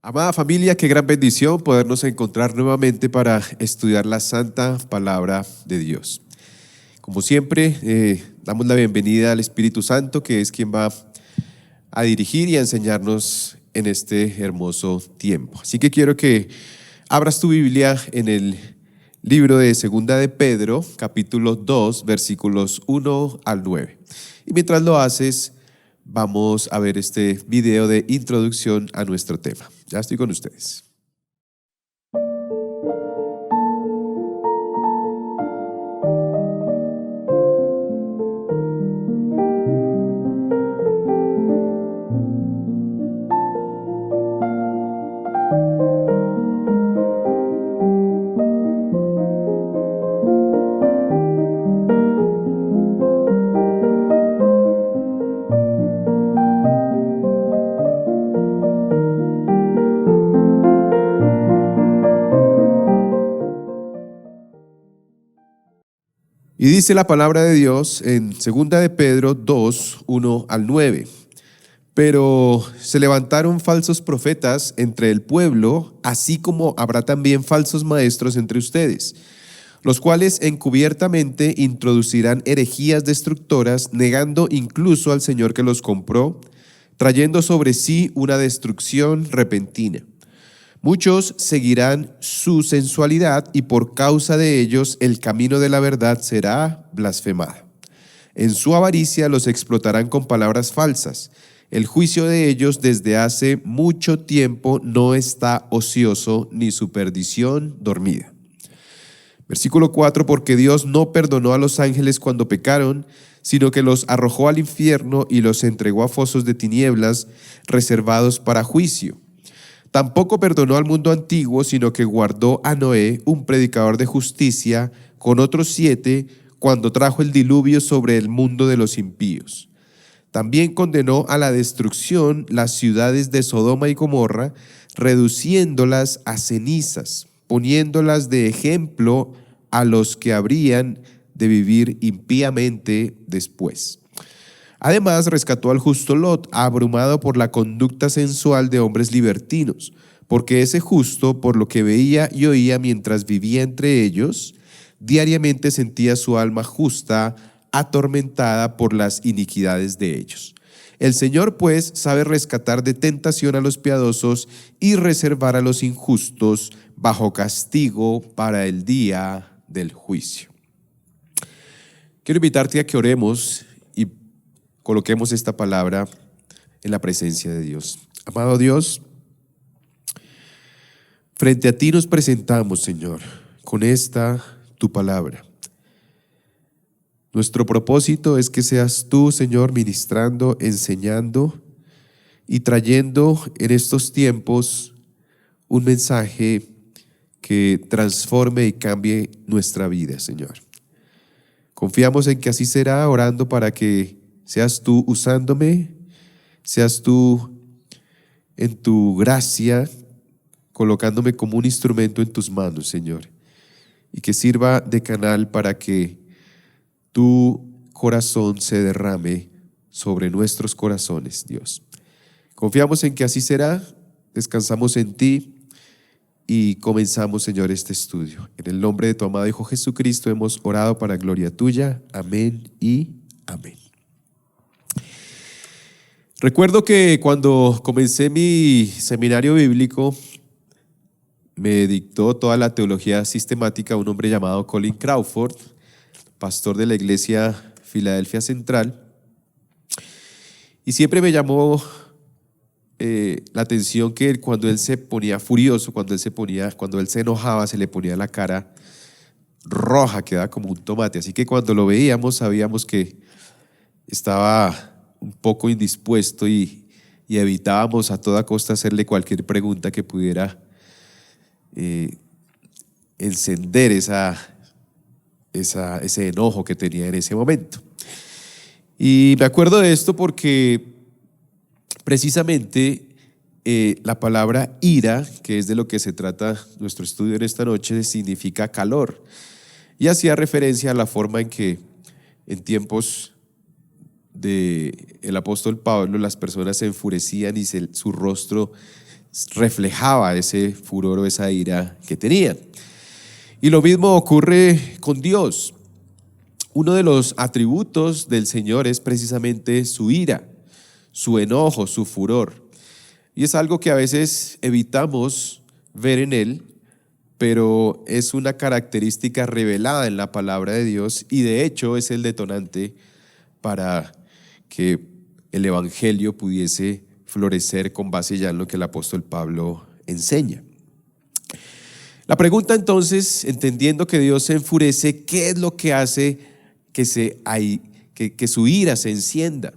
Amada familia, qué gran bendición podernos encontrar nuevamente para estudiar la santa palabra de Dios. Como siempre, damos la bienvenida al Espíritu Santo, que es quien va a dirigir y a enseñarnos en este hermoso tiempo. Así que quiero que abras tu Biblia en el libro de Segunda de Pedro, capítulo 2, versículos 1 al 9. Y mientras lo haces, vamos a ver este video de introducción a nuestro tema. Ya estoy con ustedes. Y dice la palabra de Dios en 2 de Pedro 2, 1 al 9. Pero se levantaron falsos profetas entre el pueblo, así como habrá también falsos maestros entre ustedes, los cuales encubiertamente introducirán herejías destructoras, negando incluso al Señor que los compró, trayendo sobre sí una destrucción repentina. Muchos seguirán su sensualidad y por causa de ellos el camino de la verdad será blasfemado. En su avaricia los explotarán con palabras falsas. El juicio de ellos desde hace mucho tiempo no está ocioso, ni su perdición dormida. Versículo 4, porque Dios no perdonó a los ángeles cuando pecaron, sino que los arrojó al infierno y los entregó a fosos de tinieblas reservados para juicio. Tampoco perdonó al mundo antiguo, sino que guardó a Noé, un predicador de justicia, con otros 7, cuando trajo el diluvio sobre el mundo de los impíos. También condenó a la destrucción las ciudades de Sodoma y Gomorra, reduciéndolas a cenizas, poniéndolas de ejemplo a los que habrían de vivir impíamente después. Además, rescató al justo Lot, abrumado por la conducta sensual de hombres libertinos, porque ese justo, por lo que veía y oía mientras vivía entre ellos, diariamente sentía su alma justa, atormentada por las iniquidades de ellos. El Señor, pues, sabe rescatar de tentación a los piadosos y reservar a los injustos bajo castigo para el día del juicio. Quiero invitarte a que oremos y coloquemos esta palabra en la presencia de Dios. Amado Dios, frente a ti nos presentamos, Señor, con esta tu palabra. Nuestro propósito es que seas tú, Señor, ministrando, enseñando y trayendo en estos tiempos un mensaje que transforme y cambie nuestra vida, Señor. Confiamos en que así será, orando para que seas tú usándome, seas tú en tu gracia, colocándome como un instrumento en tus manos, Señor, y que sirva de canal para que tu corazón se derrame sobre nuestros corazones, Dios. Confiamos en que así será, descansamos en ti y comenzamos, Señor, este estudio. En el nombre de tu amado Hijo Jesucristo hemos orado para gloria tuya. Amén y amén. Recuerdo que cuando comencé mi seminario bíblico, me dictó toda la teología sistemática un hombre llamado Colin Crawford, pastor de la iglesia Filadelfia Central, y siempre me llamó la atención que cuando él se ponía furioso, cuando él se enojaba, se le ponía la cara roja, quedaba como un tomate, así que cuando lo veíamos sabíamos que estaba un poco indispuesto y evitábamos a toda costa hacerle cualquier pregunta que pudiera encender ese enojo que tenía en ese momento. Y me acuerdo de esto porque precisamente la palabra ira, que es de lo que se trata nuestro estudio en esta noche, significa calor. Y hacía referencia a la forma en que en tiempos del apóstol Pablo las personas se enfurecían y su rostro reflejaba ese furor o esa ira que tenían. Y lo mismo ocurre con Dios. Uno de los atributos del Señor es precisamente su ira, su enojo, su furor. Y es algo que a veces evitamos ver en Él, pero es una característica revelada en la palabra de Dios y de hecho es el detonante para que el evangelio pudiese florecer con base ya en lo que el apóstol Pablo enseña. La pregunta entonces, entendiendo que Dios se enfurece, ¿qué es lo que hace que su ira se encienda?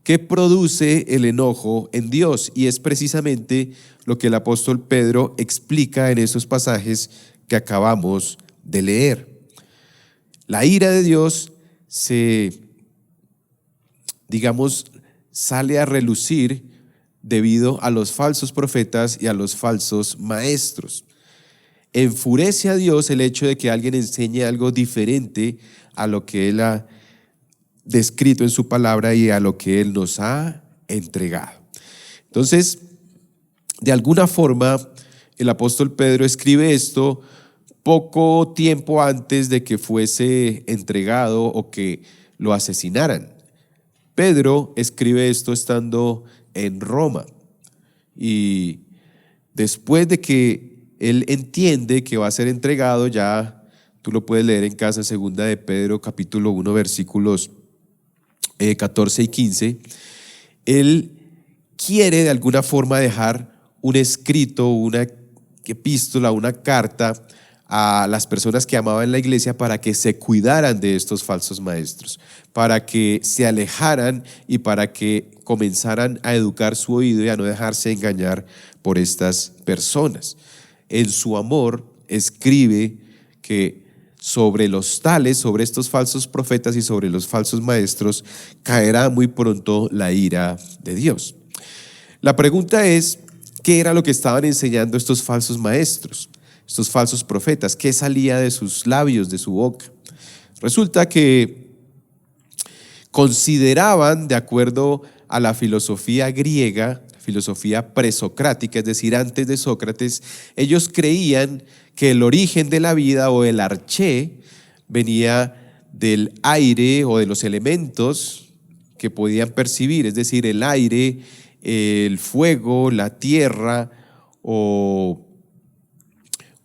¿Qué produce el enojo en Dios? Y es precisamente lo que el apóstol Pedro explica en esos pasajes que acabamos de leer. La ira de Dios sale a relucir debido a los falsos profetas y a los falsos maestros. Enfurece a Dios el hecho de que alguien enseñe algo diferente a lo que Él ha descrito en su palabra y a lo que Él nos ha entregado. Entonces, de alguna forma, el apóstol Pedro escribe esto poco tiempo antes de que fuese entregado o que lo asesinaran. Pedro escribe esto estando en Roma y después de que él entiende que va a ser entregado, ya tú lo puedes leer en casa, segunda de Pedro capítulo 1 versículos 14 y 15, él quiere de alguna forma dejar un escrito, una epístola, una carta a las personas que amaban la iglesia para que se cuidaran de estos falsos maestros, para que se alejaran y para que comenzaran a educar su oído y a no dejarse engañar por estas personas. En su amor escribe que sobre los tales, sobre estos falsos profetas y sobre los falsos maestros, caerá muy pronto la ira de Dios. La pregunta es, ¿qué era lo que estaban enseñando estos falsos maestros, estos falsos profetas? ¿Qué salía de sus labios, de su boca? Resulta que consideraban, de acuerdo a la filosofía griega, filosofía presocrática, es decir, antes de Sócrates, ellos creían que el origen de la vida o el arché venía del aire o de los elementos que podían percibir, es decir, el aire, el fuego, la tierra o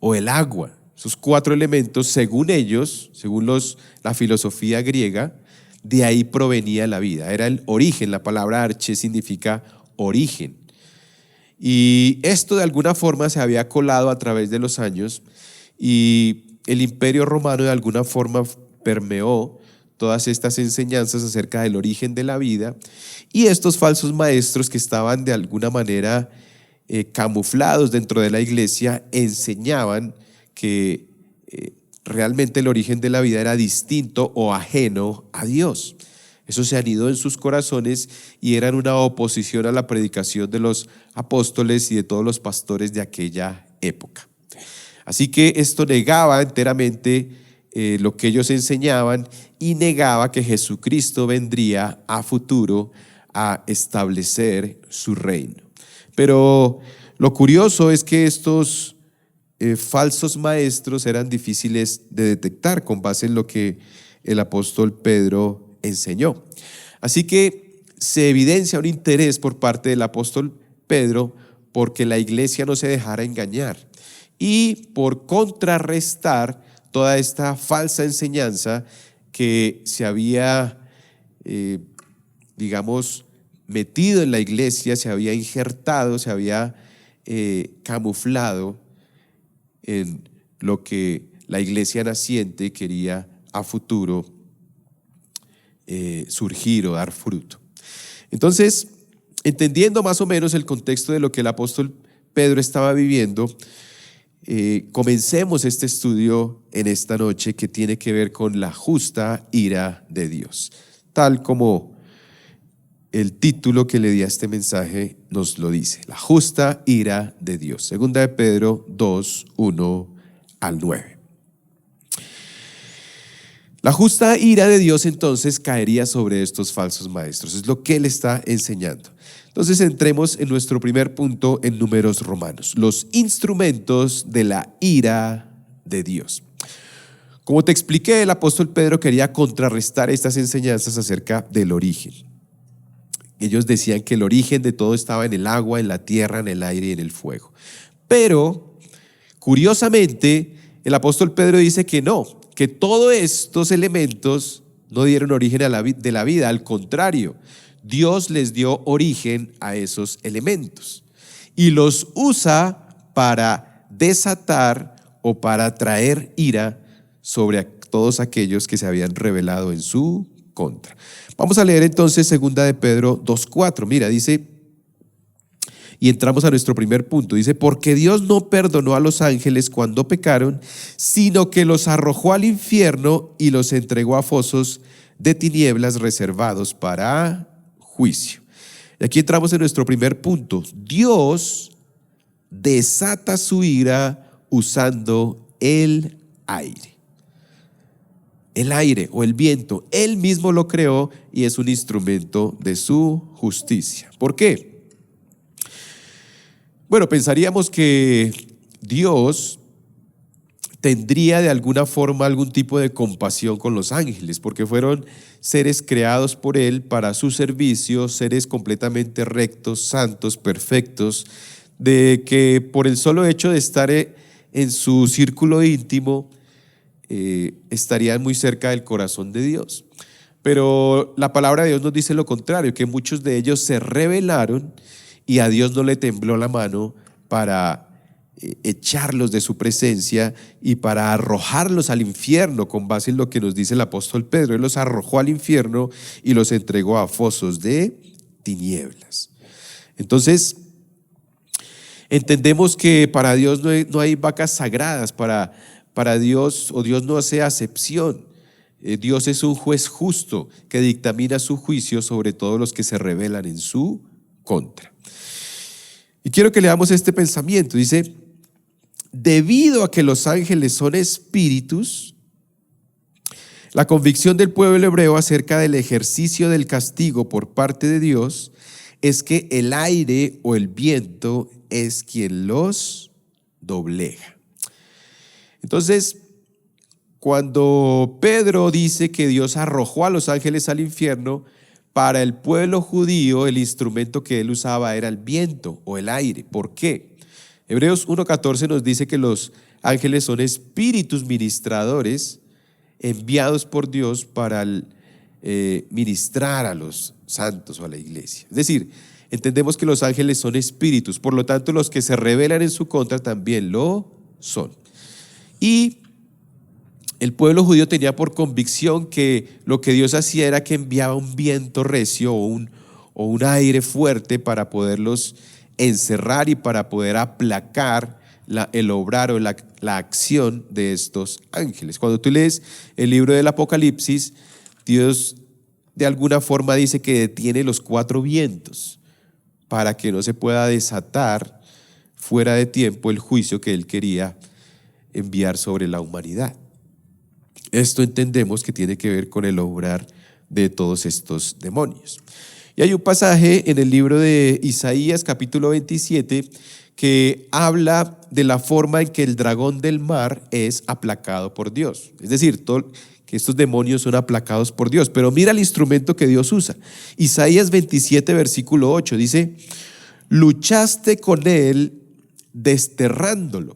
el agua. Esos 4 elementos, según ellos, según la filosofía griega, de ahí provenía la vida. Era el origen, la palabra arché significa origen. Y esto de alguna forma se había colado a través de los años y el Imperio Romano de alguna forma permeó todas estas enseñanzas acerca del origen de la vida, y estos falsos maestros que estaban de alguna manera camuflados dentro de la iglesia enseñaban que realmente el origen de la vida era distinto o ajeno a Dios. Eso se anidó en sus corazones y eran una oposición a la predicación de los apóstoles y de todos los pastores de aquella época. Así que esto negaba enteramente lo que ellos enseñaban y negaba que Jesucristo vendría a futuro a establecer su reino. Pero lo curioso es que estos falsos maestros eran difíciles de detectar con base en lo que el apóstol Pedro enseñó. Así que se evidencia un interés por parte del apóstol Pedro porque la iglesia no se dejara engañar y por contrarrestar toda esta falsa enseñanza que se había, metido en la iglesia, se había injertado, se había camuflado en lo que la iglesia naciente quería a futuro surgir o dar fruto. Entonces, entendiendo más o menos el contexto de lo que el apóstol Pedro estaba viviendo, comencemos este estudio en esta noche que tiene que ver con la justa ira de Dios, tal como el título que le di a este mensaje nos lo dice: la justa ira de Dios. Segunda de Pedro 2, 1 al 9. La justa ira de Dios entonces caería sobre estos falsos maestros. Es lo que Él está enseñando. Entonces entremos en nuestro primer punto en Números Romanos. Los instrumentos de la ira de Dios. Como te expliqué, el apóstol Pedro quería contrarrestar estas enseñanzas acerca del origen. Ellos decían que el origen de todo estaba en el agua, en la tierra, en el aire y en el fuego. Pero, curiosamente, el apóstol Pedro dice que no, que todos estos elementos no dieron origen de la vida, al contrario, Dios les dio origen a esos elementos y los usa para desatar o para traer ira sobre todos aquellos que se habían rebelado en su contra. Vamos a leer entonces 2 de Pedro 2:4. Mira, dice, y entramos a nuestro primer punto. Dice, porque Dios no perdonó a los ángeles cuando pecaron, sino que los arrojó al infierno y los entregó a fosos de tinieblas reservados para juicio. Y aquí entramos en nuestro primer punto. Dios desata su ira usando el aire. El aire o el viento, Él mismo lo creó y es un instrumento de su justicia. ¿Por qué? Bueno, pensaríamos que Dios tendría de alguna forma algún tipo de compasión con los ángeles, porque fueron seres creados por Él para su servicio, seres completamente rectos, santos, perfectos, de que por el solo hecho de estar en su círculo íntimo, estarían muy cerca del corazón de Dios. Pero la palabra de Dios nos dice lo contrario, que muchos de ellos se rebelaron y a Dios no le tembló la mano para echarlos de su presencia y para arrojarlos al infierno, con base en lo que nos dice el apóstol Pedro. Él los arrojó al infierno y los entregó a fosos de tinieblas. Entonces, entendemos que para Dios no hay vacas sagradas, para Dios, o Dios no hace acepción. Dios es un juez justo que dictamina su juicio sobre todos los que se rebelan en su contra. Y quiero que leamos este pensamiento. Dice, debido a que los ángeles son espíritus, la convicción del pueblo hebreo acerca del ejercicio del castigo por parte de Dios es que el aire o el viento es quien los doblega. Entonces, cuando Pedro dice que Dios arrojó a los ángeles al infierno, para el pueblo judío el instrumento que él usaba era el viento o el aire. ¿Por qué? Hebreos 1:14 nos dice que los ángeles son espíritus ministradores enviados por Dios para ministrar a los santos o a la iglesia. Es decir, entendemos que los ángeles son espíritus, por lo tanto los que se rebelan en su contra también lo son. Y el pueblo judío tenía por convicción que lo que Dios hacía era que enviaba un viento recio o un aire fuerte para poderlos encerrar y para poder aplacar el obrar o la acción de estos ángeles. Cuando tú lees el libro del Apocalipsis, Dios de alguna forma dice que detiene los 4 vientos para que no se pueda desatar fuera de tiempo el juicio que él quería enviar sobre la humanidad. Esto entendemos que tiene que ver con el obrar de todos estos demonios. Y hay un pasaje en el libro de Isaías, capítulo 27, que habla de la forma en que el dragón del mar es aplacado por Dios. Es decir, que estos demonios son aplacados por Dios. Pero mira el instrumento que Dios usa. Isaías 27, versículo 8, dice, luchaste con él desterrándolo.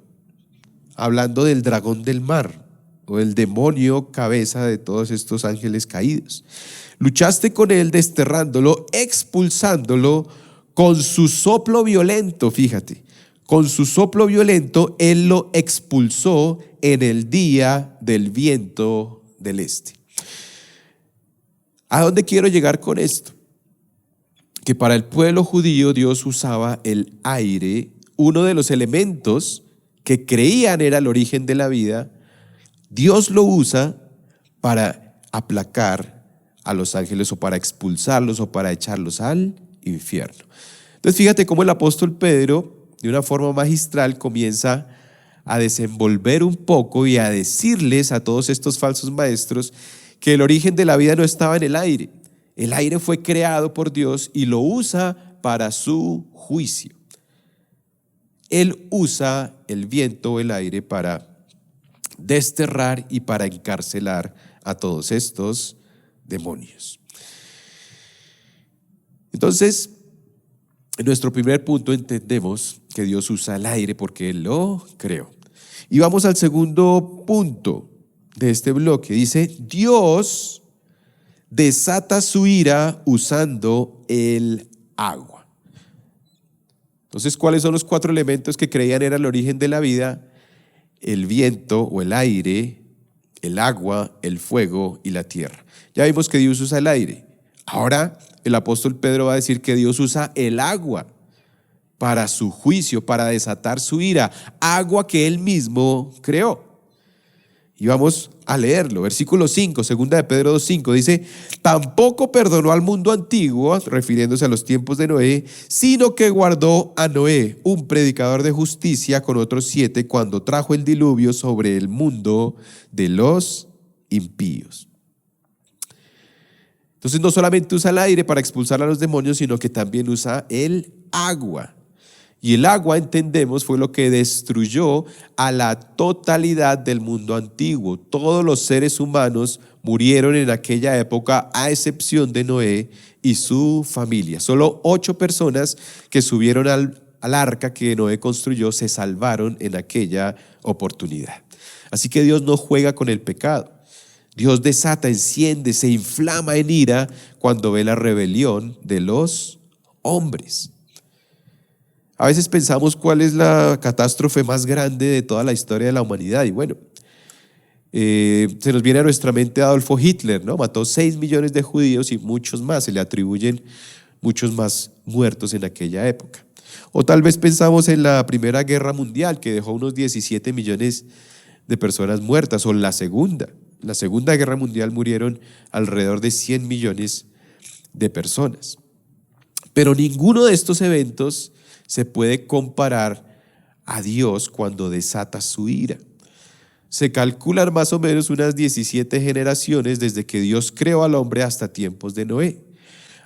Hablando del dragón del mar o el demonio cabeza de todos estos ángeles caídos. Luchaste con él desterrándolo, expulsándolo con su soplo violento. Fíjate, con su soplo violento él lo expulsó en el día del viento del este. ¿A dónde quiero llegar con esto? Que para el pueblo judío Dios usaba el aire, uno de los elementos que creían era el origen de la vida. Dios lo usa para aplacar a los ángeles o para expulsarlos o para echarlos al infierno. Entonces fíjate cómo el apóstol Pedro de una forma magistral comienza a desenvolver un poco y a decirles a todos estos falsos maestros que el origen de la vida no estaba en el aire. El aire fue creado por Dios y lo usa para su juicio. Él usa el viento o el aire para desterrar y para encarcelar a todos estos demonios. Entonces, en nuestro primer punto entendemos que Dios usa el aire porque Él lo creó. Y vamos al segundo punto de este bloque. Dice, Dios desata su ira usando el agua. Entonces, ¿cuáles son los 4 elementos que creían era el origen de la vida? El viento o el aire, el agua, el fuego y la tierra. Ya vimos que Dios usa el aire. Ahora el apóstol Pedro va a decir que Dios usa el agua para su juicio, para desatar su ira, agua que Él mismo creó. Y vamos a leerlo, versículo 5, segunda de Pedro 2:5, dice, tampoco perdonó al mundo antiguo, refiriéndose a los tiempos de Noé, sino que guardó a Noé, un predicador de justicia, con otros 7, cuando trajo el diluvio sobre el mundo de los impíos. Entonces no solamente usa el aire para expulsar a los demonios, sino que también usa el agua. Y el agua, entendemos, fue lo que destruyó a la totalidad del mundo antiguo. Todos los seres humanos murieron en aquella época, a excepción de Noé y su familia. Solo 8 personas que subieron al arca que Noé construyó se salvaron en aquella oportunidad. Así que Dios no juega con el pecado. Dios desata, enciende, se inflama en ira cuando ve la rebelión de los hombres. A veces pensamos cuál es la catástrofe más grande de toda la historia de la humanidad. Y bueno, se nos viene a nuestra mente Adolfo Hitler, ¿no? Mató 6 millones de judíos y muchos más. Se le atribuyen muchos más muertos en aquella época. O tal vez pensamos en la Primera Guerra Mundial, que dejó unos 17 millones de personas muertas. O la Segunda. En la Segunda Guerra Mundial murieron alrededor de 100 millones de personas. Pero ninguno de estos eventos se puede comparar a Dios cuando desata su ira. Se calculan más o menos unas 17 generaciones desde que Dios creó al hombre hasta tiempos de Noé.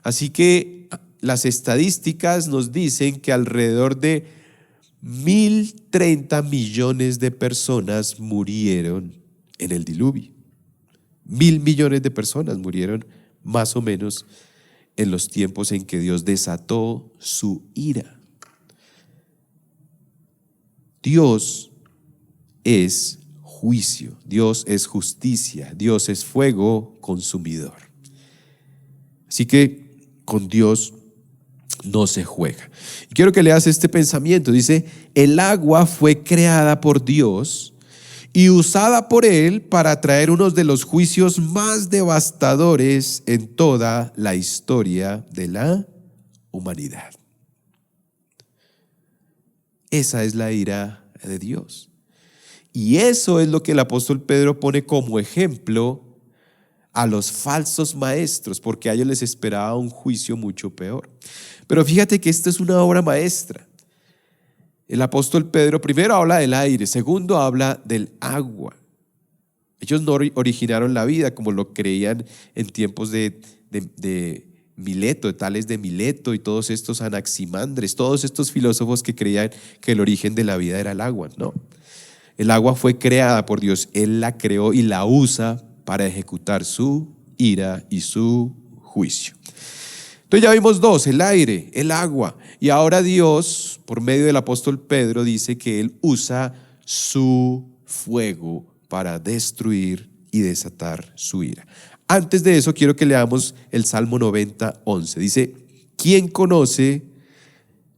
Así que las estadísticas nos dicen que alrededor de 1.030 millones de personas murieron en el diluvio. 1.000 millones de personas murieron más o menos en los tiempos en que Dios desató su ira. Dios es juicio, Dios es justicia, Dios es fuego consumidor. Así que con Dios no se juega. Y quiero que leas este pensamiento. Dice, el agua fue creada por Dios y usada por Él para traer uno de los juicios más devastadores en toda la historia de la humanidad. Esa es la ira de Dios. Y eso es lo que el apóstol Pedro pone como ejemplo a los falsos maestros, porque a ellos les esperaba un juicio mucho peor. Pero fíjate que esta es una obra maestra. El apóstol Pedro primero habla del aire, segundo habla del agua. Ellos no originaron la vida como lo creían en tiempos de Mileto, de Tales de Mileto y todos estos Anaximandres, todos estos filósofos que creían que el origen de la vida era el agua. No, el agua fue creada por Dios, Él la creó y la usa para ejecutar su ira y su juicio. Entonces ya vimos 2, el aire, el agua, y ahora Dios, por medio del apóstol Pedro, dice que Él usa su fuego para destruir y desatar su ira. Antes de eso quiero que leamos el Salmo 90:11. Dice, ¿quién conoce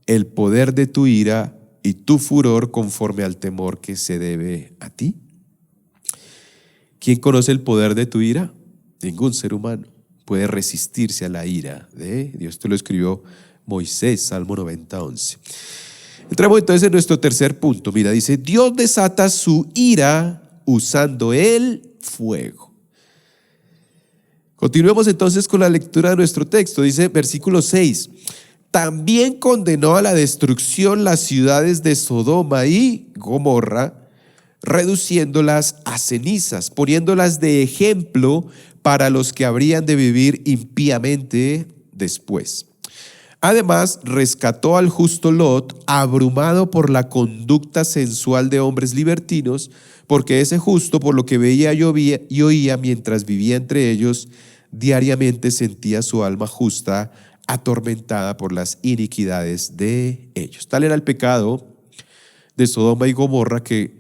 el poder de tu ira y tu furor conforme al temor que se debe a ti? ¿Quién conoce el poder de tu ira? Ningún ser humano puede resistirse a la ira de Dios. Esto lo escribió Moisés, Salmo 90:11. Entramos entonces en nuestro tercer punto. Mira, dice, Dios desata su ira usando el fuego. Continuemos entonces con la lectura de nuestro texto. Dice versículo 6, también condenó a la destrucción las ciudades de Sodoma y Gomorra, reduciéndolas a cenizas, poniéndolas de ejemplo para los que habrían de vivir impíamente después. Además, rescató al justo Lot, abrumado por la conducta sensual de hombres libertinos, porque ese justo, por lo que veía y oía mientras vivía entre ellos, diariamente sentía su alma justa atormentada por las iniquidades de ellos. Tal era el pecado de Sodoma y Gomorra que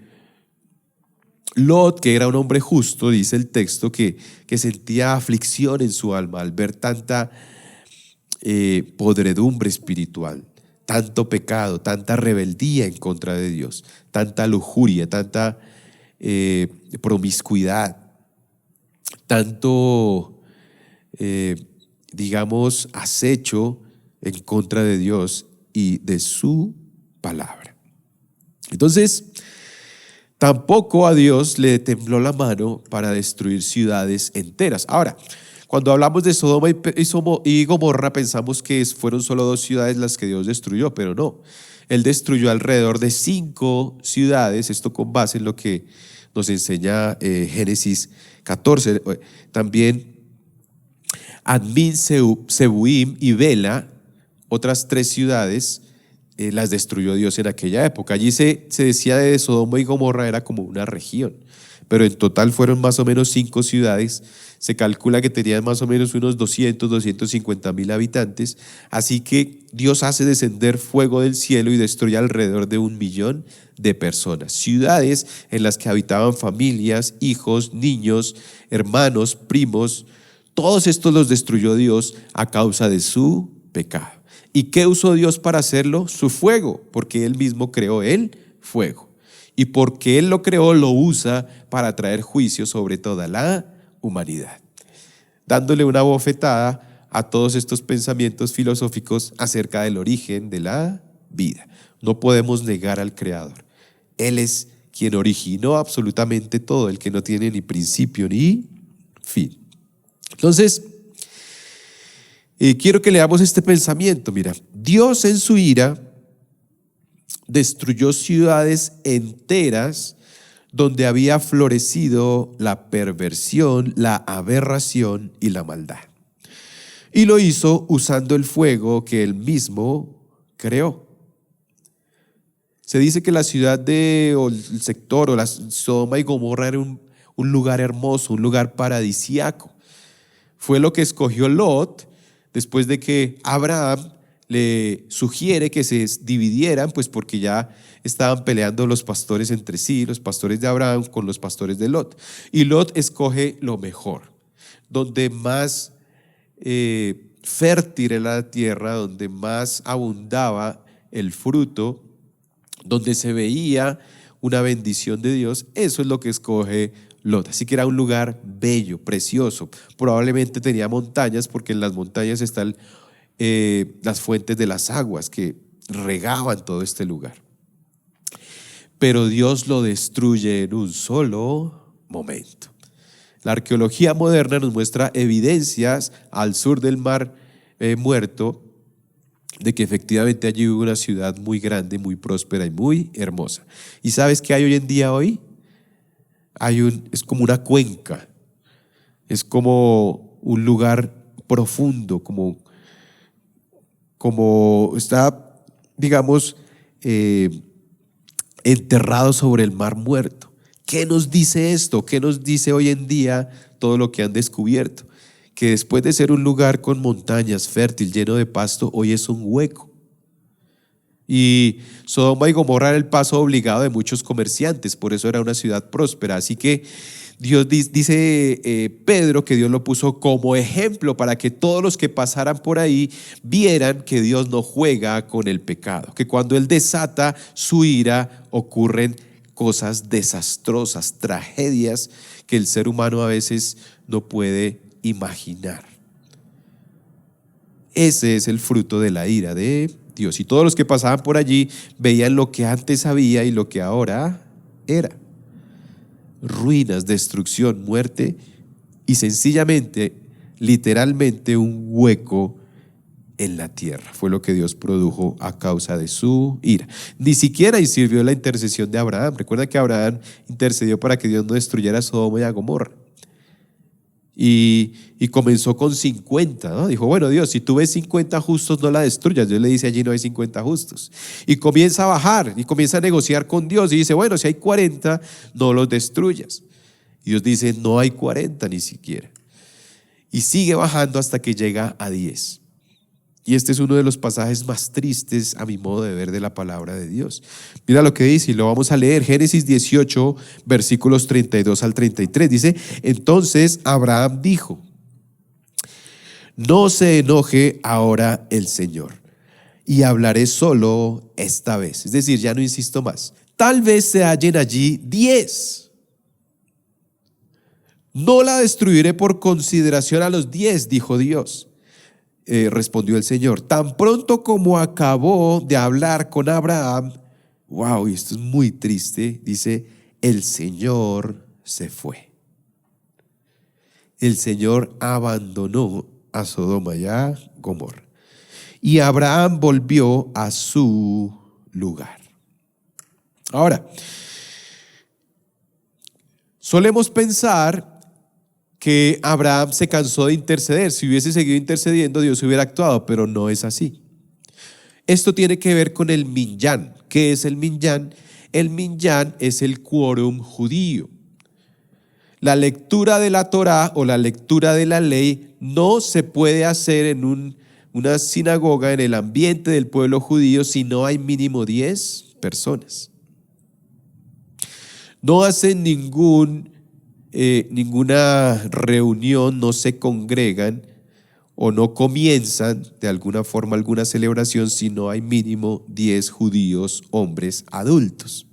Lot, que era un hombre justo, dice el texto, que sentía aflicción en su alma al ver tanta podredumbre espiritual, tanto pecado, tanta rebeldía en contra de Dios, tanta lujuria, tanta promiscuidad, tanto, digamos, acecho en contra de Dios y de su palabra. Entonces, tampoco a Dios le tembló la mano para destruir ciudades enteras. Ahora, cuando hablamos de Sodoma y Gomorra, pensamos que fueron solo 2 ciudades las que Dios destruyó, pero no. Él destruyó alrededor de 5 ciudades, esto con base en lo que nos enseña Génesis 14. También Admin, Zebuim y Bela, otras 3 ciudades, las destruyó Dios en aquella época. Allí se decía de Sodoma y Gomorra era como una región, pero en total fueron más o menos 5 ciudades. Se calcula que tenían más o menos unos 250 mil habitantes. Así que Dios hace descender fuego del cielo y destruye alrededor de 1 millón de personas. Ciudades en las que habitaban familias, hijos, niños, hermanos, primos. Todos estos los destruyó Dios a causa de su pecado. ¿Y qué usó Dios para hacerlo? Su fuego, porque Él mismo creó el fuego. Y porque Él lo creó, lo usa para traer juicio sobre toda la humanidad, dándole una bofetada a todos estos pensamientos filosóficos acerca del origen de la vida. No podemos negar al Creador. Él es quien originó absolutamente todo, el que no tiene ni principio ni fin. Entonces, quiero que leamos este pensamiento. Mira, Dios en su ira destruyó ciudades enteras donde había florecido la perversión, la aberración y la maldad. Y lo hizo usando el fuego que Él mismo creó. Se dice que la ciudad o el sector o la Sodoma y Gomorra era un lugar hermoso, un lugar paradisíaco. Fue lo que escogió Lot después de que Abraham le sugiere que se dividieran, pues porque ya estaban peleando los pastores entre sí, los pastores de Abraham con los pastores de Lot. Y Lot escoge lo mejor, donde más fértil era la tierra, donde más abundaba el fruto, donde se veía una bendición de Dios. Eso es lo que escoge Lot. Así que era un lugar bello, precioso. Probablemente tenía montañas, porque en las montañas están las fuentes de las aguas que regaban todo este lugar. Pero Dios lo destruye en un solo momento. La arqueología moderna nos muestra evidencias al sur del Mar Muerto de que efectivamente allí hubo una ciudad muy grande, muy próspera y muy hermosa. ¿Y sabes qué hay hoy en día hoy? Es como una cuenca, es como un lugar profundo, como está, digamos, enterrado sobre el Mar Muerto. ¿Qué nos dice esto? ¿Qué nos dice hoy en día todo lo que han descubierto? Que después de ser un lugar con montañas, fértil, lleno de pasto, hoy es un hueco. Y Sodoma y Gomorra era el paso obligado de muchos comerciantes, por eso era una ciudad próspera. Así que Dios dice Pedro que Dios lo puso como ejemplo para que todos los que pasaran por ahí vieran que Dios no juega con el pecado, que cuando Él desata su ira ocurren cosas desastrosas, tragedias que el ser humano a veces no puede imaginar. Ese es el fruto de la ira de Dios. Y todos los que pasaban por allí veían lo que antes había y lo que ahora era. Ruinas, destrucción, muerte y sencillamente, literalmente un hueco en la tierra. Fue lo que Dios produjo a causa de su ira. Ni siquiera sirvió la intercesión de Abraham. Recuerda que Abraham intercedió para que Dios no destruyera a Sodoma y a Gomorra. y comenzó con 50, ¿no? Dijo, bueno, Dios, si tú ves 50 justos, no la destruyas. Dios le dice, allí no hay 50 justos. Y comienza a bajar y comienza a negociar con Dios y dice, bueno, si hay 40, no los destruyas. Y Dios dice, no hay 40 ni siquiera. Y sigue bajando hasta que llega a 10. Y este es uno de los pasajes más tristes a mi modo de ver de la palabra de Dios. Mira lo que dice y lo vamos a leer. Génesis 18, versículos 32 al 33. Dice, entonces Abraham dijo, no se enoje ahora el Señor y hablaré solo esta vez. Es decir, ya no insisto más. Tal vez se hallen allí 10. No la destruiré por consideración a los 10, dijo Dios. Respondió el Señor. Tan pronto como acabó de hablar con Abraham, wow, y esto es muy triste, dice, el Señor se fue. El Señor abandonó a Sodoma y a Gomorra. Y Abraham volvió a su lugar. Ahora, solemos pensar que Abraham se cansó de interceder. Si hubiese seguido intercediendo, Dios hubiera actuado, pero no es así. Esto tiene que ver con el minyan. ¿Qué es el minyan? El minyan es el quórum judío. La lectura de la Torá o la lectura de la ley no se puede hacer en una sinagoga, en el ambiente del pueblo judío, si no hay mínimo 10 personas. No hacen ninguna reunión, no se congregan o no comienzan de alguna forma alguna celebración si no hay mínimo 10 judíos, hombres adultos.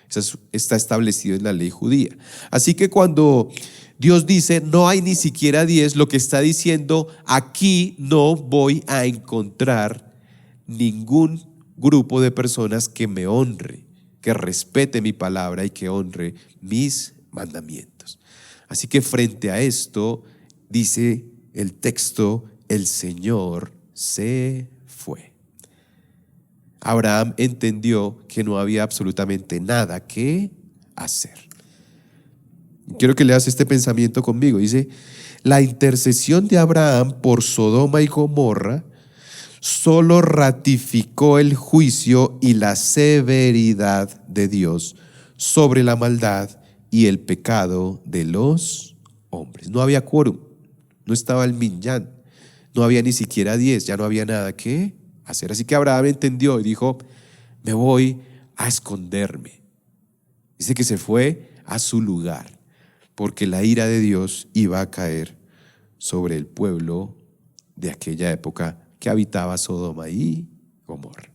Eso está establecido en la ley judía. Así que cuando Dios dice no hay ni siquiera 10, lo que está diciendo, aquí no voy a encontrar ningún grupo de personas que me honre, que respete mi palabra y que honre mis mandamientos. Así que frente a esto, dice el texto, el Señor se fue. Abraham entendió que no había absolutamente nada que hacer. Quiero que leas este pensamiento conmigo. Dice, la intercesión de Abraham por Sodoma y Gomorra solo ratificó el juicio y la severidad de Dios sobre la maldad y el pecado de los hombres. No había quórum, no estaba el minyan, no había ni siquiera 10, ya no había nada que hacer. Así que Abraham entendió y dijo, me voy a esconderme. Dice que se fue a su lugar, porque la ira de Dios iba a caer sobre el pueblo de aquella época que habitaba Sodoma y Gomorra.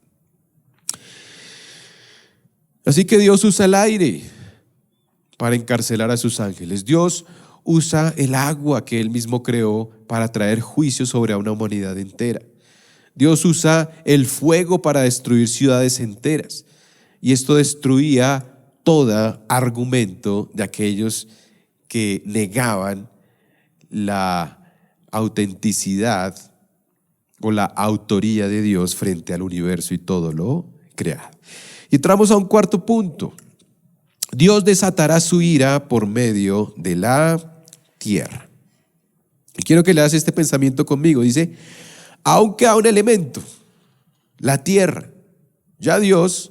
Así que Dios usa el aire para encarcelar a sus ángeles. Dios usa el agua que Él mismo creó para traer juicio sobre a una humanidad entera. Dios usa el fuego para destruir ciudades enteras. Y esto destruía todo argumento de aquellos que negaban la autenticidad o la autoría de Dios frente al universo y todo lo creado. Y entramos a un cuarto punto. Dios desatará su ira por medio de la tierra. Y quiero que leas este pensamiento conmigo. Dice, aunque a un elemento, la tierra, ya Dios,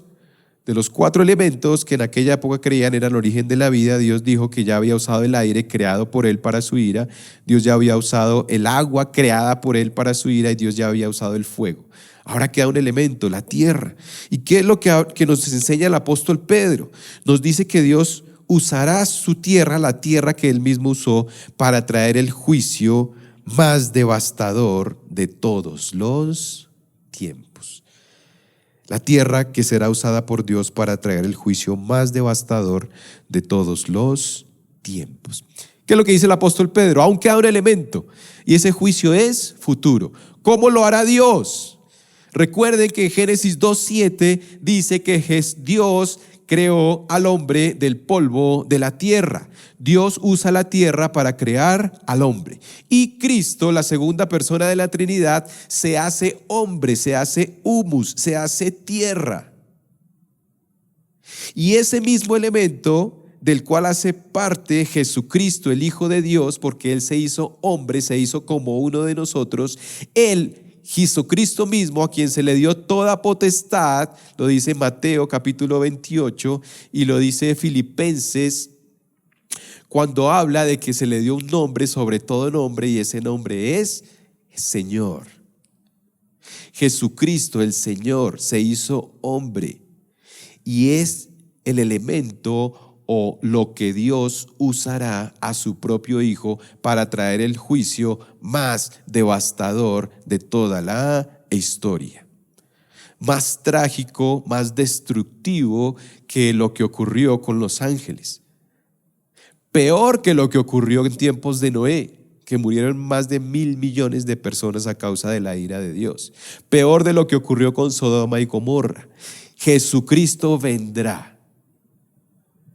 de los 4 elementos que en aquella época creían eran el origen de la vida, Dios dijo que ya había usado el aire creado por Él para su ira, Dios ya había usado el agua creada por Él para su ira y Dios ya había usado el fuego. Ahora queda un elemento, la tierra. ¿Y qué es lo que nos enseña el apóstol Pedro? Nos dice que Dios usará su tierra, la tierra que Él mismo usó, para traer el juicio más devastador de todos los tiempos. La tierra que será usada por Dios para traer el juicio más devastador de todos los tiempos. ¿Qué es lo que dice el apóstol Pedro? Aún queda un elemento y ese juicio es futuro. ¿Cómo lo hará Dios? Recuerden que Génesis 2:7 dice que Dios creó al hombre del polvo de la tierra. Dios usa la tierra para crear al hombre. Y Cristo, la segunda persona de la Trinidad, se hace hombre, se hace humus, se hace tierra. Y ese mismo elemento del cual hace parte Jesucristo, el Hijo de Dios, porque Él se hizo hombre, se hizo como uno de nosotros. Él, Jesucristo mismo, a quien se le dio toda potestad, lo dice Mateo capítulo 28 y lo dice Filipenses, cuando habla de que se le dio un nombre sobre todo nombre, y ese nombre es Señor. Jesucristo, el Señor, se hizo hombre y es el elemento o lo que Dios usará a su propio Hijo para traer el juicio más devastador de toda la historia. Más trágico, más destructivo que lo que ocurrió con los ángeles. Peor que lo que ocurrió en tiempos de Noé, que murieron más de 1.000 millones de personas a causa de la ira de Dios. Peor de lo que ocurrió con Sodoma y Gomorra. Jesucristo vendrá.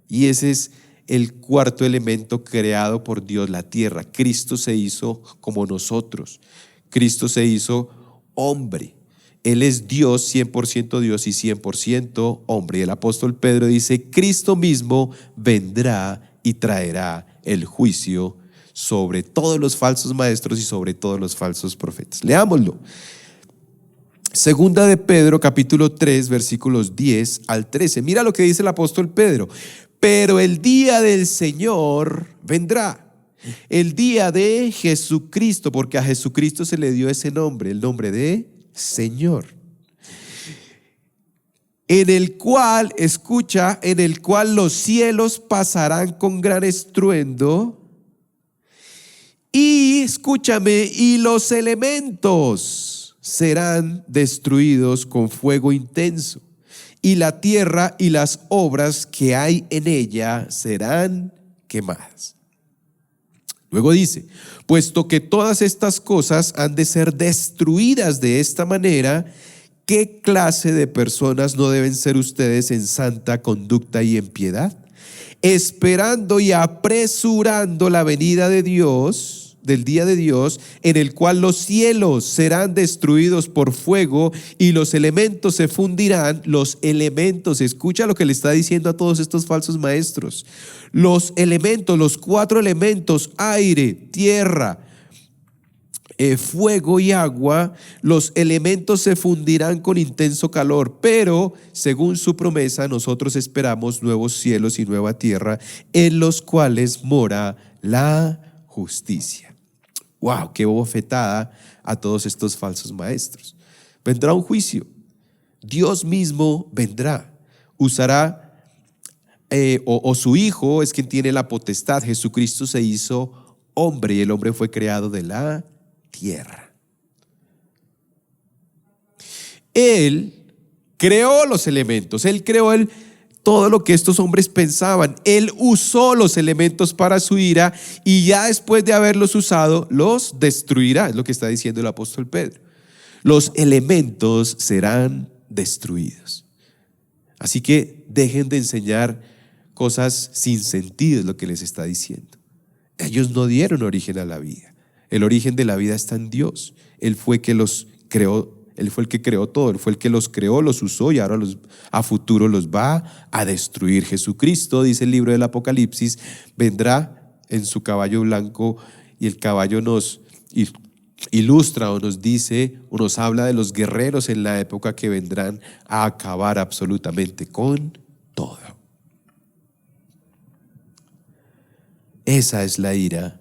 Y ese es el cuarto elemento creado por Dios, la tierra. Cristo se hizo como nosotros. Cristo se hizo hombre. Él es Dios, 100% Dios y 100% hombre. Y el apóstol Pedro dice, Cristo mismo vendrá y traerá el juicio sobre todos los falsos maestros y sobre todos los falsos profetas. Leámoslo. Segunda de Pedro, capítulo 3, versículos 10 al 13. Mira lo que dice el apóstol Pedro. Pero el día del Señor vendrá. El día de Jesucristo, porque a Jesucristo se le dio ese nombre, el nombre de Señor. En el cual, escucha, en el cual los cielos pasarán con gran estruendo y, escúchame, y los elementos serán destruidos con fuego intenso y la tierra y las obras que hay en ella serán quemadas. Luego dice, puesto que todas estas cosas han de ser destruidas de esta manera, ¿qué clase de personas no deben ser ustedes en santa conducta y en piedad? Esperando y apresurando la venida de Dios, del día de Dios, en el cual los cielos serán destruidos por fuego y los elementos se fundirán. Los elementos, escucha lo que le está diciendo a todos estos falsos maestros. Los elementos, los cuatro elementos, aire, tierra, fuego y agua, los elementos se fundirán con intenso calor, pero según su promesa nosotros esperamos nuevos cielos y nueva tierra en los cuales mora la justicia. ¡Wow! ¡Qué bofetada a todos estos falsos maestros! Vendrá un juicio. Dios mismo vendrá. Usará, o su Hijo es quien tiene la potestad. Jesucristo se hizo hombre y el hombre fue creado de la tierra. Él creó los elementos, Él creó todo lo que estos hombres pensaban. Él usó los elementos para su ira y ya después de haberlos usado, los destruirá. Es lo que está diciendo el apóstol Pedro. Los elementos serán destruidos. Así que dejen de enseñar cosas sin sentido, es lo que les está diciendo. Ellos no dieron origen a la vida. El origen de la vida está en Dios. Él fue que los creó, Él fue el que creó todo, Él fue el que los creó, los usó y ahora a futuro los va a destruir. Jesucristo, dice el libro del Apocalipsis, vendrá en su caballo blanco y el caballo nos ilustra o nos dice o nos habla de los guerreros en la época que vendrán a acabar absolutamente con todo. Esa es la ira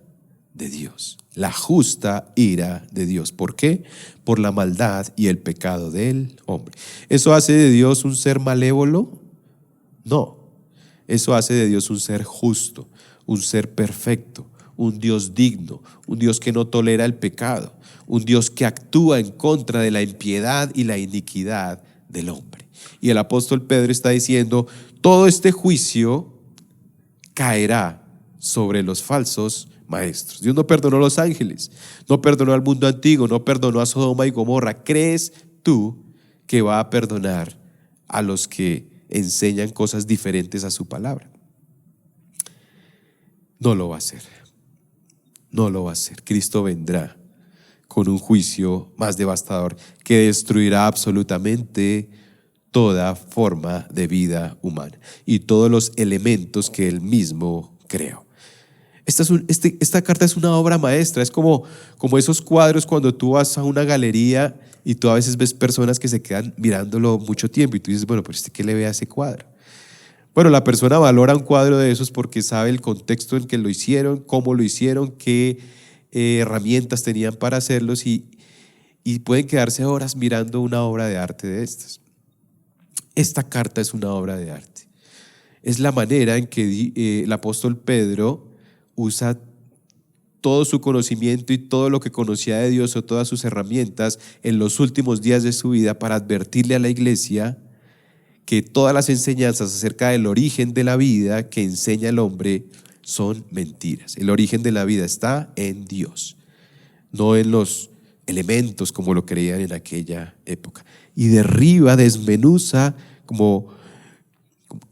de Dios. La justa ira de Dios. ¿Por qué? Por la maldad y el pecado del hombre. ¿Eso hace de Dios un ser malévolo? No. Eso hace de Dios un ser justo, un ser perfecto, un Dios digno, un Dios que no tolera el pecado, un Dios que actúa en contra de la impiedad y la iniquidad del hombre. Y el apóstol Pedro está diciendo, todo este juicio caerá sobre los falsos maestros. Dios no perdonó a los ángeles, no perdonó al mundo antiguo, no perdonó a Sodoma y Gomorra. ¿Crees tú que va a perdonar a los que enseñan cosas diferentes a su palabra? No lo va a hacer. No lo va a hacer. Cristo vendrá con un juicio más devastador que destruirá absolutamente toda forma de vida humana y todos los elementos que Él mismo creó. Esta carta es una obra maestra, es como esos cuadros cuando tú vas a una galería y tú a veces ves personas que se quedan mirándolo mucho tiempo y tú dices, bueno, pero ¿qué le ve a ese cuadro? Bueno, la persona valora un cuadro de esos porque sabe el contexto en que lo hicieron, cómo lo hicieron, qué herramientas tenían para hacerlos y pueden quedarse horas mirando una obra de arte de estas. Esta carta es una obra de arte. Es la manera en que el apóstol Pedro usa todo su conocimiento y todo lo que conocía de Dios o todas sus herramientas en los últimos días de su vida para advertirle a la iglesia que todas las enseñanzas acerca del origen de la vida que enseña el hombre son mentiras. El origen de la vida está en Dios, no en los elementos como lo creían en aquella época. Y derriba, desmenuza,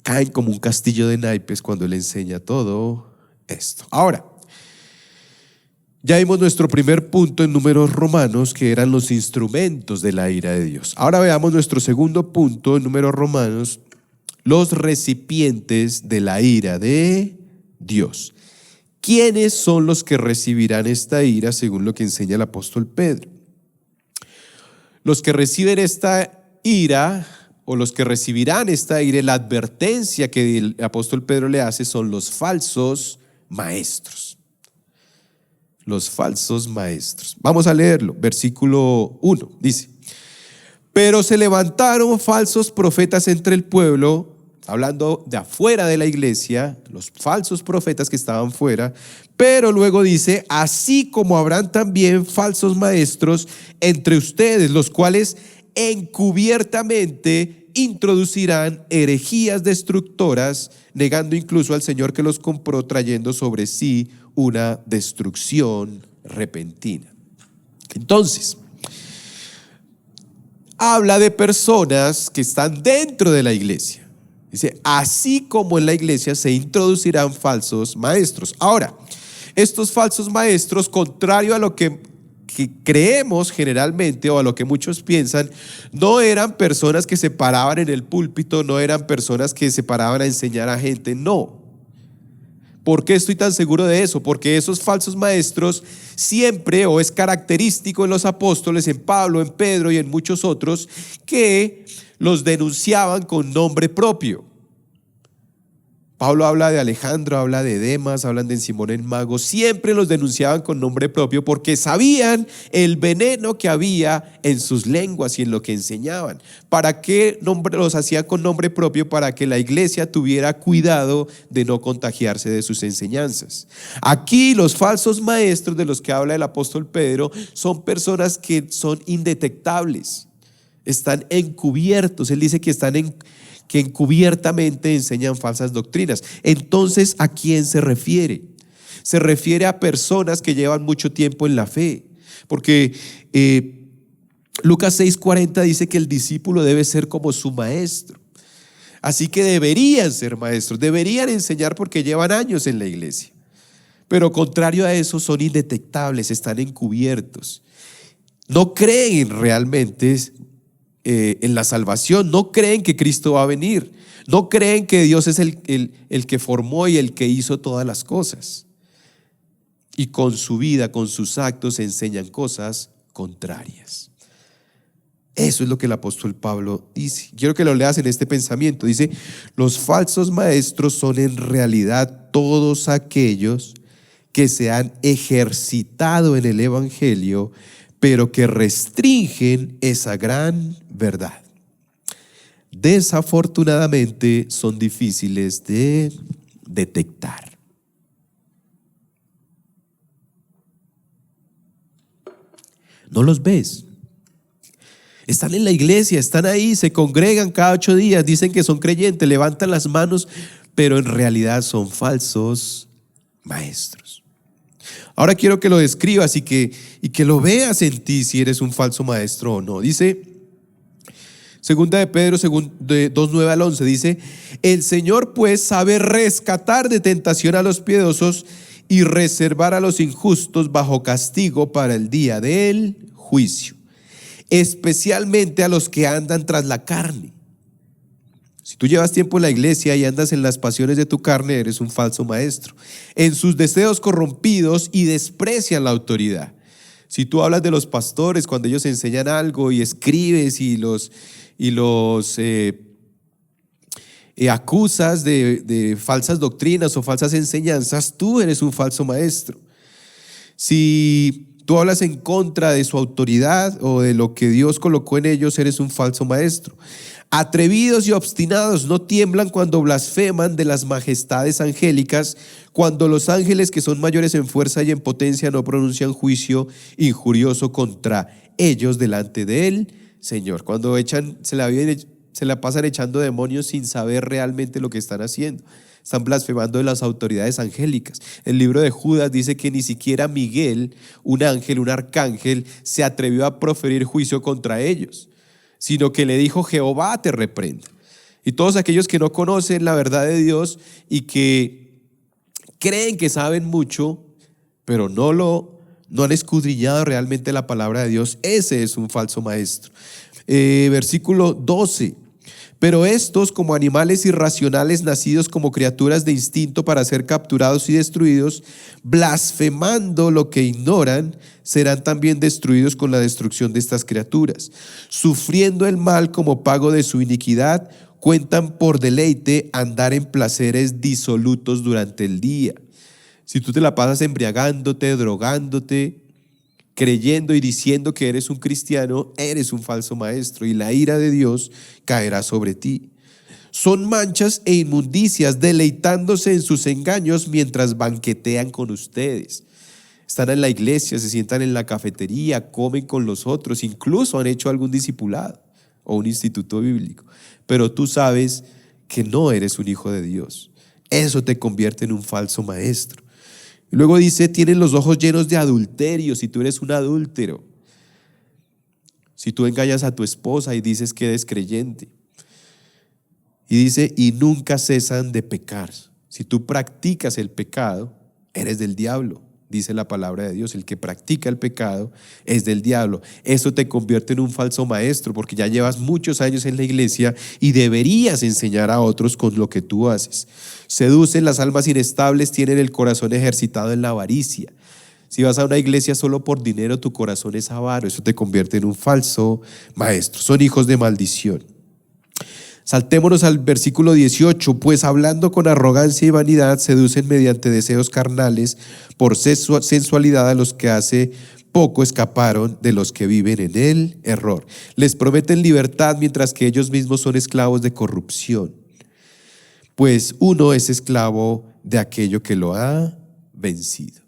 caen como un castillo de naipes cuando él enseña todo esto. Ahora, ya vimos nuestro primer punto en Números Romanos, que eran los instrumentos de la ira de Dios. Ahora veamos nuestro segundo punto en Números Romanos, los recipientes de la ira de Dios. ¿Quiénes son los que recibirán esta ira según lo que enseña el apóstol Pedro? Los que reciben esta ira o los que recibirán esta ira, la advertencia que el apóstol Pedro le hace son los falsos maestros. Los falsos maestros. Vamos a leerlo. Versículo 1 dice: pero se levantaron falsos profetas entre el pueblo, hablando de afuera de la iglesia, los falsos profetas que estaban fuera, pero luego dice, así como habrán también falsos maestros entre ustedes, los cuales encubiertamente introducirán herejías destructoras, negando incluso al Señor que los compró, trayendo sobre sí una destrucción repentina. Entonces, habla de personas que están dentro de la iglesia. Dice, así como en la iglesia se introducirán falsos maestros. Ahora, estos falsos maestros, contrario a lo que creemos generalmente o a lo que muchos piensan, no eran personas que se paraban en el púlpito, no eran personas que se paraban a enseñar a gente, no. ¿Por qué estoy tan seguro de eso? Porque esos falsos maestros siempre, o es característico en los apóstoles, en Pablo, en Pedro y en muchos otros, que los denunciaban con nombre propio. Pablo habla de Alejandro, habla de Demas, hablan de Simón el Mago, siempre los denunciaban con nombre propio porque sabían el veneno que había en sus lenguas y en lo que enseñaban. ¿Para qué los hacían con nombre propio? Para que la iglesia tuviera cuidado de no contagiarse de sus enseñanzas. Aquí los falsos maestros de los que habla el apóstol Pedro son personas que son indetectables, están encubiertos. Él dice que que encubiertamente enseñan falsas doctrinas. Entonces, ¿a quién se refiere? Se refiere a personas que llevan mucho tiempo en la fe, porque Lucas 6:40 dice que el discípulo debe ser como su maestro. Así que deberían ser maestros, deberían enseñar porque llevan años en la iglesia. Pero contrario a eso, son indetectables, están encubiertos. No creen realmente en la salvación, no creen que Cristo va a venir, no creen que Dios es el que formó y el que hizo todas las cosas. Y con su vida, con sus actos, enseñan cosas contrarias. Eso es lo que el apóstol Pablo dice. Quiero que lo leas en este pensamiento. Dice, los falsos maestros son en realidad todos aquellos que se han ejercitado en el evangelio, pero que restringen esa gran verdad. Desafortunadamente son difíciles de detectar. No los ves. Están en la iglesia, están ahí, se congregan cada 8 días, dicen que son creyentes, levantan las manos, pero en realidad son falsos maestros. Ahora quiero que lo describas y que lo veas en ti si eres un falso maestro o no. Dice, segunda de Pedro 2:9 al 11, dice, el Señor pues sabe rescatar de tentación a los piedosos y reservar a los injustos bajo castigo para el día del juicio, especialmente a los que andan tras la carne. Si tú llevas tiempo en la iglesia y andas en las pasiones de tu carne, eres un falso maestro. En sus deseos corrompidos y desprecian la autoridad. Si tú hablas de los pastores cuando ellos enseñan algo y escribes y los acusas de falsas doctrinas o falsas enseñanzas, tú eres un falso maestro. Si tú hablas en contra de su autoridad o de lo que Dios colocó en ellos, eres un falso maestro. Atrevidos y obstinados no tiemblan cuando blasfeman de las majestades angélicas, cuando los ángeles que son mayores en fuerza y en potencia no pronuncian juicio injurioso contra ellos delante de él, Señor. Cuando se la pasan echando demonios sin saber realmente lo que están haciendo. Están blasfemando de las autoridades angélicas. El libro de Judas dice que ni siquiera Miguel, un ángel, un arcángel, se atrevió a proferir juicio contra ellos, sino que le dijo: Jehová te reprenda. Y todos aquellos que no conocen la verdad de Dios y que creen que saben mucho, pero no han escudriñado realmente la palabra de Dios, ese es un falso maestro. Versículo 12. Pero estos, como animales irracionales nacidos como criaturas de instinto para ser capturados y destruidos, blasfemando lo que ignoran, serán también destruidos con la destrucción de estas criaturas. Sufriendo el mal como pago de su iniquidad, cuentan por deleite andar en placeres disolutos durante el día. Si tú te la pasas embriagándote, drogándote, creyendo y diciendo que eres un cristiano, eres un falso maestro y la ira de Dios caerá sobre ti. Son manchas e inmundicias, deleitándose en sus engaños mientras banquetean con ustedes. Están en la iglesia, se sientan en la cafetería, comen con los otros, incluso han hecho algún discipulado o un instituto bíblico, pero tú sabes que no eres un hijo de Dios. Eso te convierte en un falso maestro. Y luego dice: tienen los ojos llenos de adulterio. Si tú eres un adúltero, si tú engañas a tu esposa y dices que eres creyente, y dice: y nunca cesan de pecar. Si tú practicas el pecado, eres del diablo, dice la palabra de Dios. El que practica el pecado es del diablo. Eso te convierte en un falso maestro, porque ya llevas muchos años en la iglesia y deberías enseñar a otros con lo que tú haces. Seducen las almas inestables, tienen el corazón ejercitado en la avaricia. Si vas a una iglesia solo por dinero, tu corazón es avaro. Eso te convierte en un falso maestro. Son hijos de maldición. Saltémonos al versículo 18. Pues hablando con arrogancia y vanidad, seducen mediante deseos carnales por sensualidad a los que hace poco escaparon de los que viven en el error. Les prometen libertad mientras que ellos mismos son esclavos de corrupción. Pues uno es esclavo de aquello que lo ha vencido.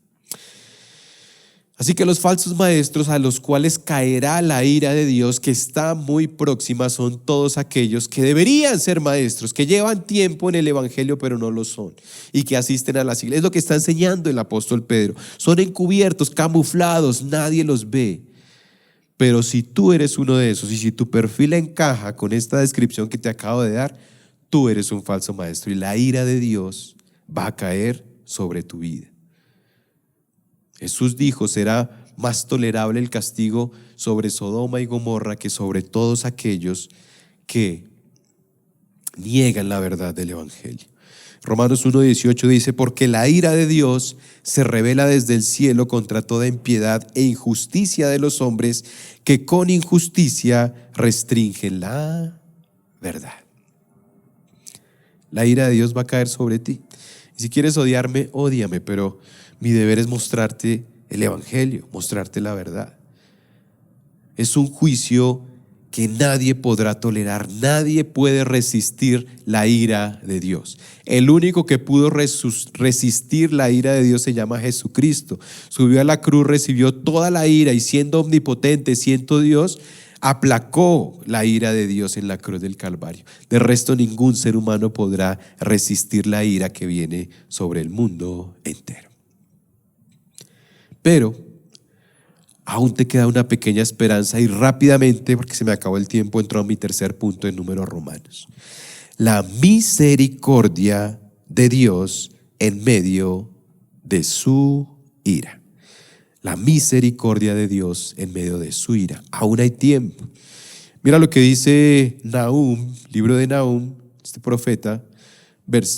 Así que los falsos maestros a los cuales caerá la ira de Dios, que está muy próxima, son todos aquellos que deberían ser maestros, que llevan tiempo en el evangelio pero no lo son, y que asisten a las iglesias. Es lo que está enseñando el apóstol Pedro. Son encubiertos, camuflados, nadie los ve. Pero si tú eres uno de esos y si tu perfil encaja con esta descripción que te acabo de dar, tú eres un falso maestro y la ira de Dios va a caer sobre tu vida. Jesús dijo: será más tolerable el castigo sobre Sodoma y Gomorra que sobre todos aquellos que niegan la verdad del evangelio. Romanos 1:18 dice: porque la ira de Dios se revela desde el cielo contra toda impiedad e injusticia de los hombres que con injusticia restringen la verdad. La ira de Dios va a caer sobre ti. Y si quieres odiarme, ódiame, pero mi deber es mostrarte el evangelio, mostrarte la verdad. Es un juicio que nadie podrá tolerar. Nadie puede resistir la ira de Dios. El único que pudo resistir la ira de Dios se llama Jesucristo. Subió a la cruz, recibió toda la ira y siendo omnipotente, siendo Dios, aplacó la ira de Dios en la cruz del Calvario. De resto, ningún ser humano podrá resistir la ira que viene sobre el mundo entero. Pero aún te queda una pequeña esperanza y rápidamente, porque se me acabó el tiempo, entro a mi tercer punto en Números Romanos. La misericordia de Dios en medio de su ira. La misericordia de Dios en medio de su ira. Aún hay tiempo. Mira lo que dice Nahum, libro de Nahum este profeta,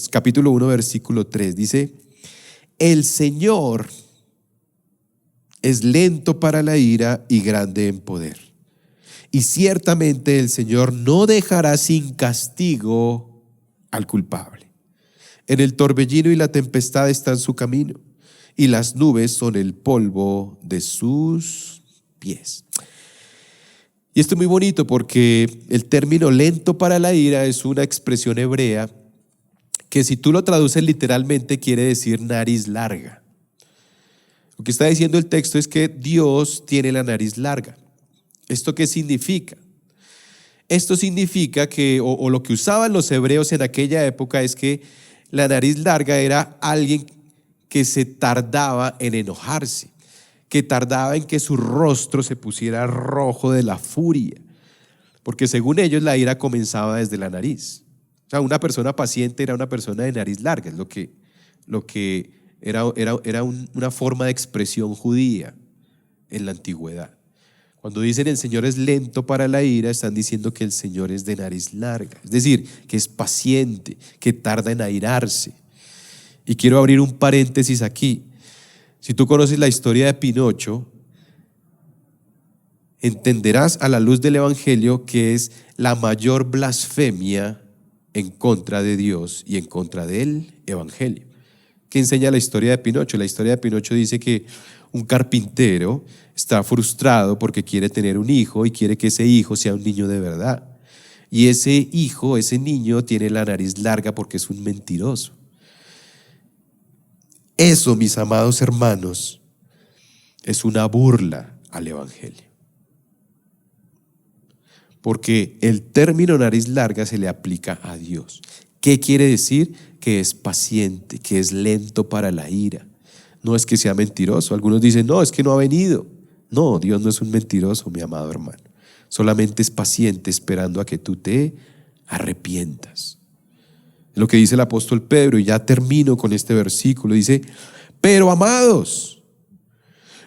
capítulo 1, versículo 3, dice: el Señor es lento para la ira y grande en poder. Y ciertamente el Señor no dejará sin castigo al culpable. En el torbellino y la tempestad está en su camino, y las nubes son el polvo de sus pies. Y esto es muy bonito porque el término lento para la ira es una expresión hebrea que, si tú lo traduces literalmente, quiere decir nariz larga. Lo que está diciendo el texto es que Dios tiene la nariz larga. ¿Esto qué significa? Esto significa que, o lo que usaban los hebreos en aquella época, es que la nariz larga era alguien que se tardaba en enojarse, que tardaba en que su rostro se pusiera rojo de la furia, porque según ellos la ira comenzaba desde la nariz. O sea, una persona paciente era una persona de nariz larga, es lo que era una forma de expresión judía en la antigüedad. Cuando dicen el Señor es lento para la ira, están diciendo que el Señor es de nariz larga, es decir, que es paciente, que tarda en airarse. Y quiero abrir un paréntesis aquí. Si tú conoces la historia de Pinocho, entenderás a la luz del Evangelio que es la mayor blasfemia en contra de Dios y en contra del Evangelio. ¿Qué enseña la historia de Pinocho? La historia de Pinocho dice que un carpintero está frustrado porque quiere tener un hijo y quiere que ese hijo sea un niño de verdad. Y ese hijo, ese niño, tiene la nariz larga porque es un mentiroso. Eso, mis amados hermanos, es una burla al Evangelio. Porque el término nariz larga se le aplica a Dios. ¿Qué quiere decir? Que es paciente, que es lento para la ira. No es que sea mentiroso. Algunos dicen, no, es que no ha venido. No, Dios no es un mentiroso, mi amado hermano. Solamente es paciente esperando a que tú te arrepientas. Lo que dice el apóstol Pedro, y ya termino con este versículo, dice: pero amados,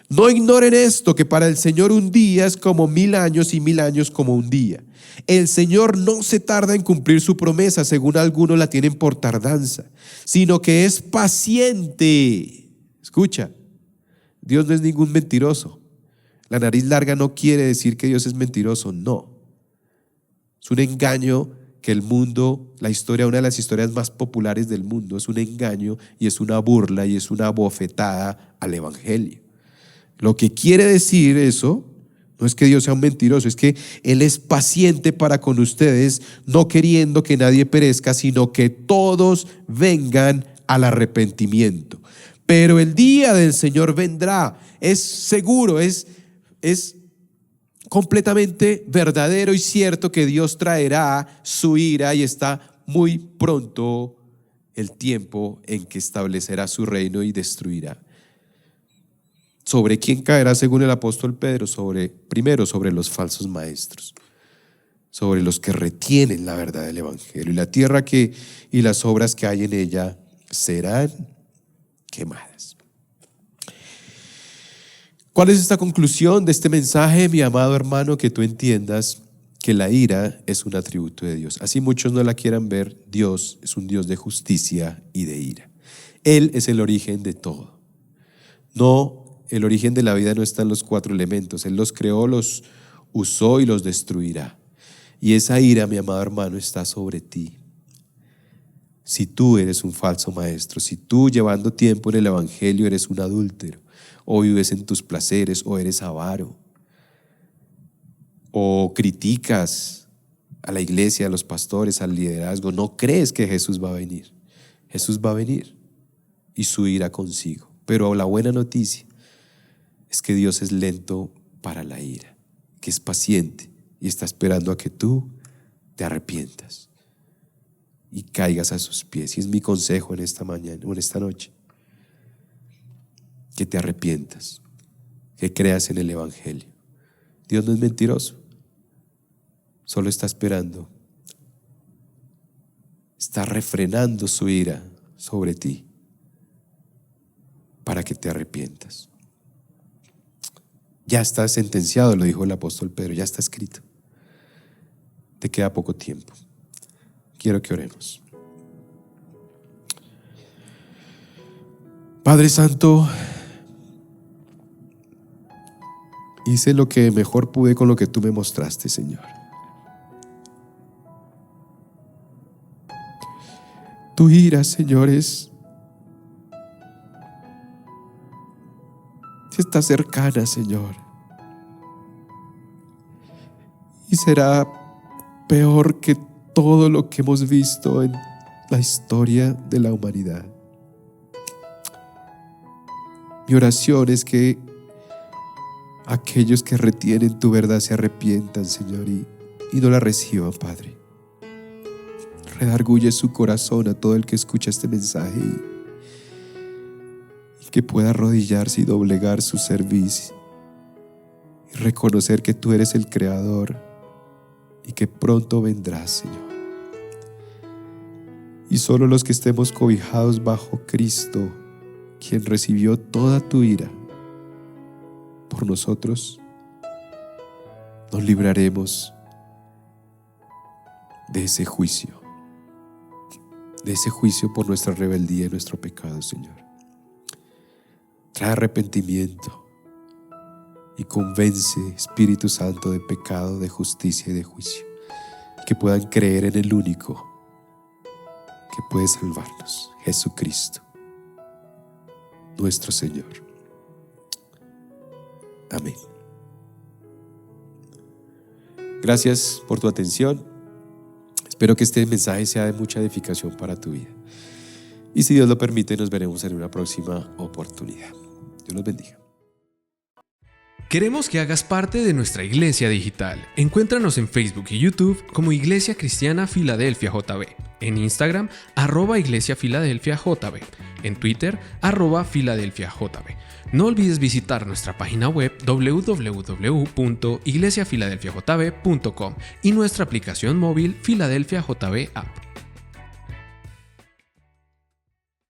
no ignoren esto, que para el Señor un día es como 1000 años y 1000 años como un día. El Señor no se tarda en cumplir su promesa, según algunos la tienen por tardanza, sino que es paciente. Escucha, Dios no es ningún mentiroso. La nariz larga no quiere decir que Dios es mentiroso, no. Es un engaño que el mundo, la historia, una de las historias más populares del mundo, es un engaño y es una burla y es una bofetada al Evangelio. Lo que quiere decir eso no es que Dios sea un mentiroso, es que Él es paciente para con ustedes, no queriendo que nadie perezca, sino que todos vengan al arrepentimiento. Pero el día del Señor vendrá, es seguro, es completamente verdadero y cierto que Dios traerá su ira, y está muy pronto el tiempo en que establecerá su reino y destruirá. ¿Sobre quién caerá según el apóstol Pedro? Primero sobre los falsos maestros, sobre los que retienen la verdad del Evangelio, y la tierra y las obras que hay en ella serán quemadas. ¿Cuál es esta conclusión de este mensaje, mi amado hermano? Que tú entiendas que la ira es un atributo de Dios. Así muchos no la quieran ver, Dios es un Dios de justicia y de ira. Él es el origen de todo. El origen de la vida no está en los 4 elementos. Él los creó, los usó y los destruirá. Y esa ira, mi amado hermano, está sobre ti. Si tú eres un falso maestro, si tú, llevando tiempo en el Evangelio, eres un adúltero, o vives en tus placeres, o eres avaro, o criticas a la iglesia, a los pastores, al liderazgo, no crees que Jesús va a venir. Jesús va a venir y su ira consigo. Pero la buena noticia es que Dios es lento para la ira, que es paciente y está esperando a que tú te arrepientas y caigas a sus pies. Y es mi consejo en esta mañana o en esta noche, que te arrepientas, que creas en el Evangelio. Dios no es mentiroso, solo está esperando, está refrenando su ira sobre ti para que te arrepientas. Ya está sentenciado, lo dijo el apóstol Pedro, ya está escrito. Te queda poco tiempo. quiero que oremos. Padre Santo, hice lo que mejor pude con lo que tú me mostraste, Señor. Tu ira, señores, está cercana, Señor. Y será peor que todo lo que hemos visto en la historia de la humanidad. Mi oración es que aquellos que retienen tu verdad se arrepientan, Señor, y no la reciban, Padre. Redarguye su corazón a todo el que escucha este mensaje y que pueda arrodillarse y doblegar su cerviz y reconocer que tú eres el Creador y que pronto vendrás, Señor. Y solo los que estemos cobijados bajo Cristo, quien recibió toda tu ira por nosotros, nos libraremos de ese juicio por nuestra rebeldía y nuestro pecado, Señor. Trae arrepentimiento y convence, Espíritu Santo, de pecado, de justicia y de juicio. Que puedan creer en el único que puede salvarnos, Jesucristo, nuestro Señor. Amén. Gracias por tu atención. Espero que este mensaje sea de mucha edificación para tu vida. Y si Dios lo permite, nos veremos en una próxima oportunidad. Dios los bendiga. Queremos que hagas parte de nuestra iglesia digital. Encuéntranos en Facebook y YouTube como Iglesia Cristiana Filadelfia JB, en Instagram @Iglesia Filadelfia JB, en Twitter @Filadelfia JB. No olvides visitar nuestra página web www.iglesiafiladelfiajb.com y nuestra aplicación móvil Filadelfia JB App.